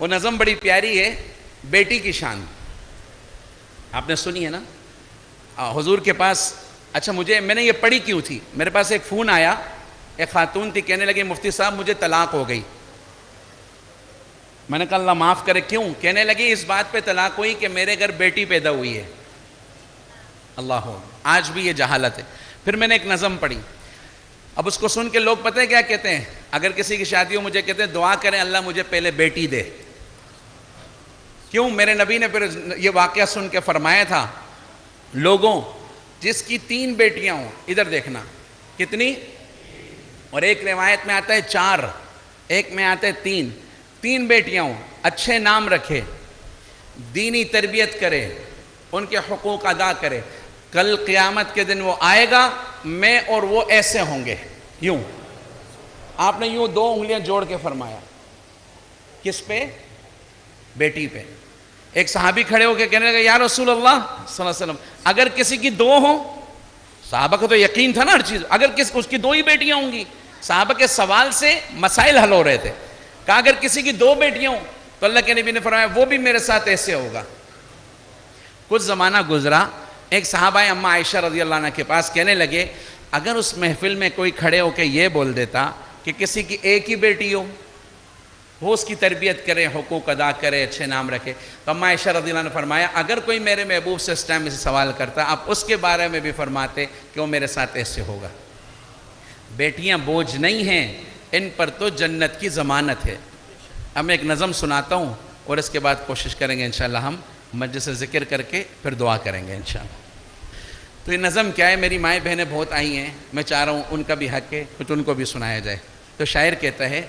وہ نظم بڑی پیاری ہے، بیٹی کی شان، آپ نے سنی ہے نا؟ حضور کے پاس، اچھا میں نے یہ پڑھی کیوں تھی، میرے پاس ایک فون آیا، ایک خاتون تھی، کہنے لگی مفتی صاحب مجھے طلاق ہو گئی. میں نے کہا اللہ معاف کرے، کیوں؟ کہنے لگی اس بات پہ طلاق ہوئی کہ میرے گھر بیٹی پیدا ہوئی ہے. اللہ، آج بھی یہ جہالت ہے. پھر میں نے ایک نظم پڑھی، اب اس کو سن کے لوگ پتہ ہے کیا کہتے ہیں؟ اگر کسی کی شادی ہو مجھے کہتے ہیں دعا کریں اللہ مجھے پہلے بیٹی دے. کیوں؟ میرے نبی نے پھر یہ واقعہ سن کے فرمایا تھا، لوگوں جس کی 3 بیٹیاں ہوں، ادھر دیکھنا کتنی، اور ایک روایت میں آتا ہے 4، ایک میں آتا ہے 3 بیٹیاں ہوں، اچھے نام رکھے، دینی تربیت کرے، ان کے حقوق ادا کرے، کل قیامت کے دن وہ آئے گا، میں اور وہ ایسے ہوں گے. یوں آپ نے یوں 2 انگلیاں جوڑ کے فرمایا، کس پہ؟ بیٹی پہ. ایک صحابی کھڑے ہو کے کہنے لگے یا رسول اللہ صلی اللہ علیہ وسلم اگر کسی کی 2 ہوں، صحابہ کو تو یقین تھا نا ہر چیز، اگر اس کی 2 ہی بیٹیاں ہوں گی، صحابہ کے سوال سے مسائل حل ہو رہے تھے. کہا اگر کسی کی 2 بیٹیاں ہوں تو اللہ کے نبی نے فرمایا وہ بھی میرے ساتھ ایسے ہوگا. کچھ زمانہ گزرا، ایک صحابہ اماں عائشہ رضی اللہ عنہ کے پاس کہنے لگے اگر اس محفل میں کوئی کھڑے ہو کے یہ بول دیتا کہ کسی کی ایک ہی بیٹی ہو، وہ اس کی تربیت کرے، حقوق ادا کرے، اچھے نام رکھے، تو اماں عائشہ رضی اللہ عنہ نے فرمایا اگر کوئی میرے محبوب سے اس ٹائم میں سے سوال کرتا آپ اس کے بارے میں بھی فرماتے کہ وہ میرے ساتھ ایسے ہوگا. بیٹیاں بوجھ نہیں ہیں، ان پر تو جنت کی ضمانت ہے. اب میں ایک نظم سناتا ہوں اور اس کے بعد کوشش کریں گے انشاءاللہ ہم مجلس ذکر کر کے پھر دعا کریں گے انشاءاللہ. تو یہ نظم کیا ہے، میری مائیں بہنیں بہت آئی ہیں، میں چاہ رہا ہوں ان کا بھی حق ہے کچھ ان کو بھی سنایا جائے. تو شاعر کہتا ہے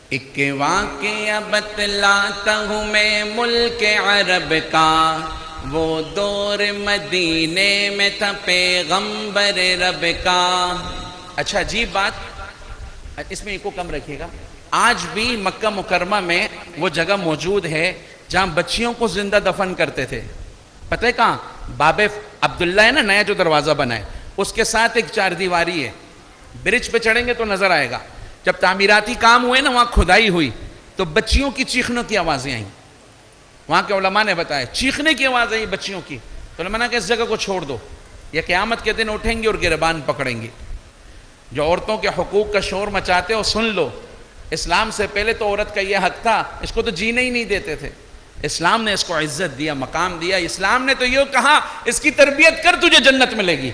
ایک واقعہ بتلاتا ہوں میں ملک عرب کا، وہ دور مدینے میں تھا پیغمبر رب کا. اچھا عجیب بات، اس میں ایک کو کم رکھیے گا، آج بھی مکہ مکرمہ میں وہ جگہ موجود ہے جہاں بچیوں کو زندہ دفن کرتے تھے. پتہ ہے کہاں؟ باب عبداللہ ہے نا، نیا جو دروازہ بنا ہے اس کے ساتھ ایک 4 دیواری ہے، برج پہ چڑھیں گے تو نظر آئے گا. جب تعمیراتی کام ہوئے نا وہاں کھدائی ہوئی تو بچیوں کی چیخنوں کی آوازیں آئیں. وہاں کے علماء نے بتایا چیخنے کی آواز آئی بچیوں کی، تو علماء نے کہا اس جگہ کو چھوڑ دو، یہ قیامت کے دن اٹھیں گے اور گربان پکڑیں گے. جو عورتوں کے حقوق کا شور مچاتے ہو سن لو، اسلام سے پہلے تو عورت کا یہ حق تھا، اس کو تو جینے ہی نہیں دیتے تھے. اسلام نے اس کو عزت دیا، مقام دیا. اسلام نے تو یہ کہا اس کی تربیت کر تجھے جنت ملے گی.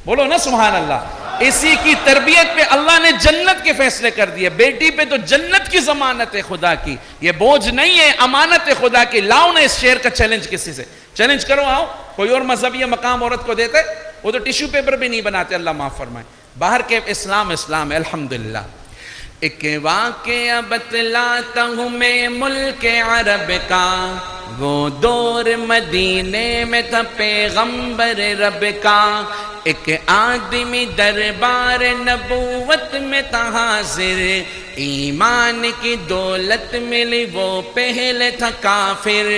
بولو نا سبحان اللہ. اسی کی تربیت پہ اللہ نے جنت کے فیصلے کر دیے. بیٹی پہ تو جنت کی ضمانت ہے خدا کی، یہ بوجھ نہیں ہے، امانت ہے خدا کی. لاؤ نا اس شعر کا چیلنج کسی سے، چیلنج کرو. آؤ کوئی اور مذہب یہ مقام عورت کو دیتے؟ وہ تو ٹیشو پیپر بھی نہیں بناتے، اللہ معاف فرمائے. باہر کے اسلام ہے الحمدللہ. ایک واقعہ بتلاتا ہوں میں ملک عرب کا، وہ دور مدینے میں تھا پیغمبر رب کا. ایک آدمی دربار نبوت میں تھا حاضر، ایمان کی دولت ملی وہ پہلے تھا کافر.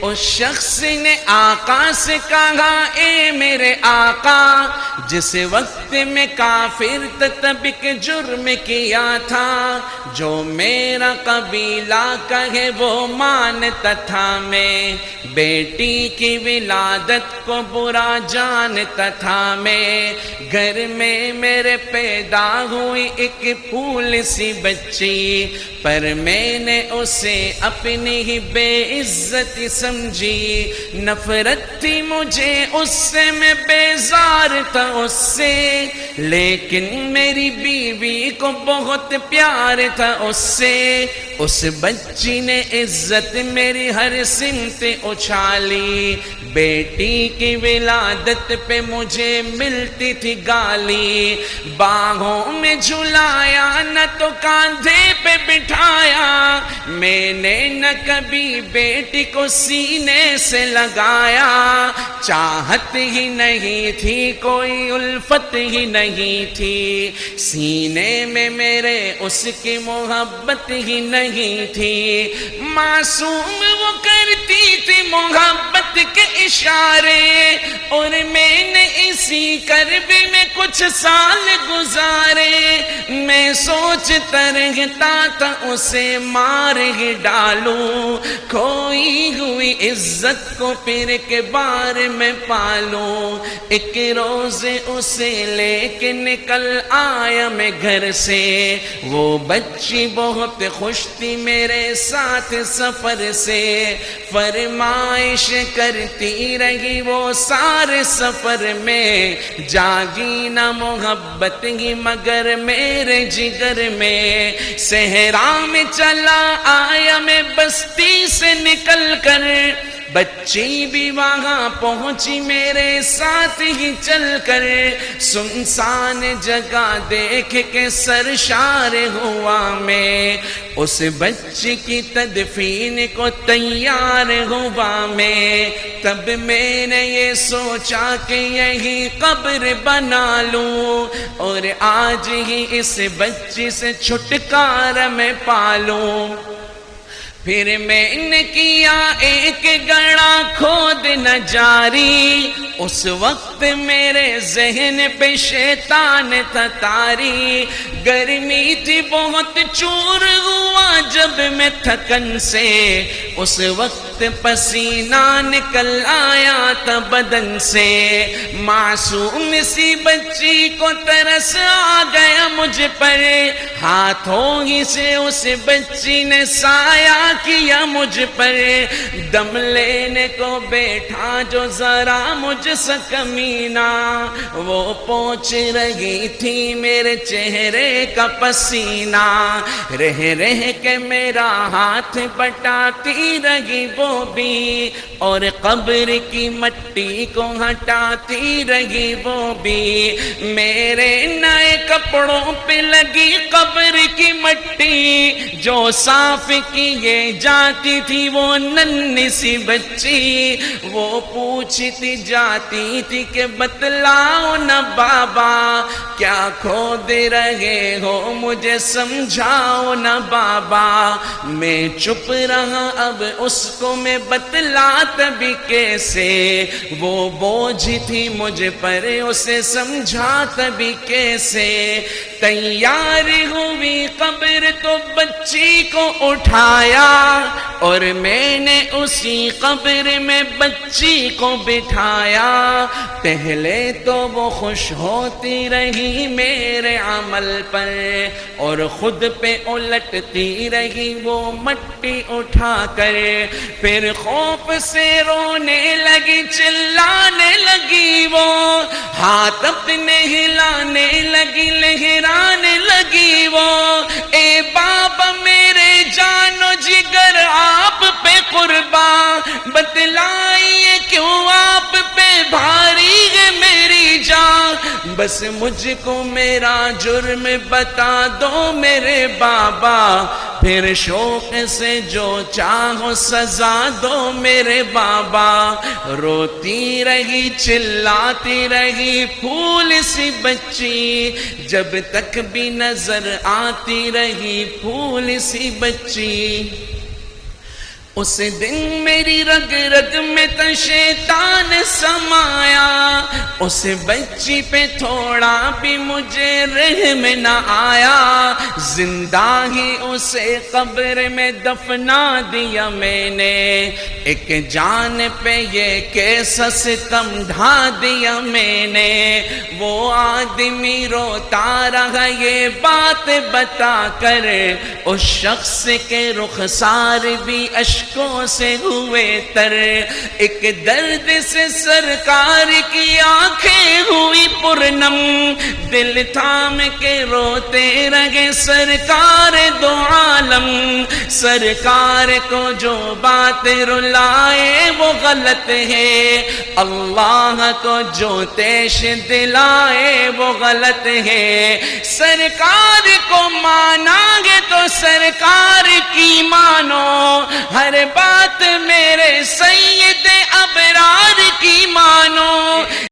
اس شخص نے آقا سے کہا اے میرے آقا، جس وقت میں کافر تھا تب ایک جرم کیا تھا، جو میرا قبیلہ کہے وہ مانتا تھا. میں بیٹی کی ولادت کو برا جانتا تھا. میں گھر میں میرے پیدا ہوئی ایک پھول سی بچی، پر میں نے اسے اپنی ہی بے عزت سمجھی. نفرت تھی مجھے اس سے، میں بیزار تھا اس سے، لیکن میری بیوی کو بہت پیار تھا اس سے. اس بچی نے عزت میری ہر سمت اچھالی، بیٹی کی ولادت پہ مجھے ملتی تھی گالی. باہوں میں جھلایا نہ تو کاندھے پہ بٹھایا، میں نے نہ کبھی بیٹی کو سینے سے لگایا. چاہت ہی نہیں تھی، کوئی الفت ہی نہیں تھی، سینے میں میرے اس کی محبت ہی نہیں تھی. معصوم وہ کرتی تھی محبت کے اشارے، اور میں نے اس اسی کرب میں کچھ سال گزارے، میں سوچتا رہتا تھا اسے مار ہی ڈالوں، کھوئی ہوئی عزت کو پھر کے بار میں پالوں۔ ایک روز اسے لے کے نکل آیا میں گھر سے، وہ بچی بہت خوش تھی میرے ساتھ سفر سے، فرمائش کرتی رہی وہ سارے سفر میں، جاگی نہ محبت ہی مگر میرے جگر میں۔ صحرا میں چلا آیا میں بستی سے نکل کر، بچی بھی وہاں پہنچی میرے ساتھ ہی چل کر، سنسان جگہ دیکھ کے سرشار ہوا میں، اس بچی کی تدفین کو تیار ہوا میں۔ تب میں نے یہ سوچا کہ یہی قبر بنا لوں، اور آج ہی اس بچی سے چھٹکارا میں پالوں۔ پھر میں نے کیا ایک گڑھا کھود نہ جاری، اس وقت میرے ذہن پہ شیطان تھا طاری، گرمی تھی بہت چور ہوا جب میں تھکن سے، اس وقت پسینہ نکل آیا تھا بدن سے، معصوم سی بچی کو ترس آ گیا مجھ پر، ہاتھوں ہی سے اس بچی نے سایہ کیا مجھ پر، دم لینے کو بیٹھا جو ذرا مجھ سے کمینہ، وہ پوچھ رہی تھی میرے چہرے کا پسینہ، رہ رہ کے میرا ہاتھ بٹاتی رہی وہ بھی، اور قبر کی مٹی کو ہٹاتی رہی وہ بھی، میرے نئے کپڑوں پہ لگی قبر کی مٹی، جو صاف کیے جاتی تھی وہ ننھی سی بچی، وہ پوچھتی جاتی تھی کہ بتلاؤ نا بابا، کیا کھود رہے ہو مجھے سمجھاؤ نا بابا، میں چپ رہا اب اس کو میں بتلاتا بھی کیسے، وہ بوجھ تھی مجھ پر اسے سمجھاتا بھی کیسے، تیار ہوئی قبر تو بچی کو اٹھایا، اور میں نے اسی قبر میں بچی کو بٹھایا، پہلے تو وہ خوش ہوتی رہی میرے عمل پر، اور خود پہ الٹتی رہی وہ مٹی اٹھا کر، پھر خوف سے رونے لگی چلانے لگی وہ، ہاتھ اپنے ہلانے لگی لہرانے لگی وہ، اے بابا میرے جان و جگر آپ پہ قربان، بتلائیے کیوں آپ پہ بھاری ہے میری جان، بس مجھ کو میرا جرم بتا دو میرے بابا، پھر شوق سے جو چاہو سزا دو میرے بابا، روتی رہی چلاتی رہی پھول سی بچی، جب تک بھی نظر آتی رہی پھول سی بچی، اس دن میری رگ رگ میں تو شیطان سمایا، اس بچی پہ تھوڑا بھی مجھے رحم نہ آیا، زندہ ہی اسے قبر میں دفنا دیا میں نے، ایک جان پہ یہ کیسا ستم ڈھا دیا میں نے، وہ آدمی روتا رہا یہ بات بتا کر، اس شخص کے رخسار بھی اشکوں سے ہوئے تر، ایک درد سے سرکار کی آنکھیں ہوئی پرنم، دل تھام کے روتے رہے سرکار دو عالم، سرکار کو جو بات رلائے وہ غلط ہے، اللہ کو جو تیش دلائے وہ غلط ہے، سرکار کو مانو گے تو سرکار کی مانو، ہر بات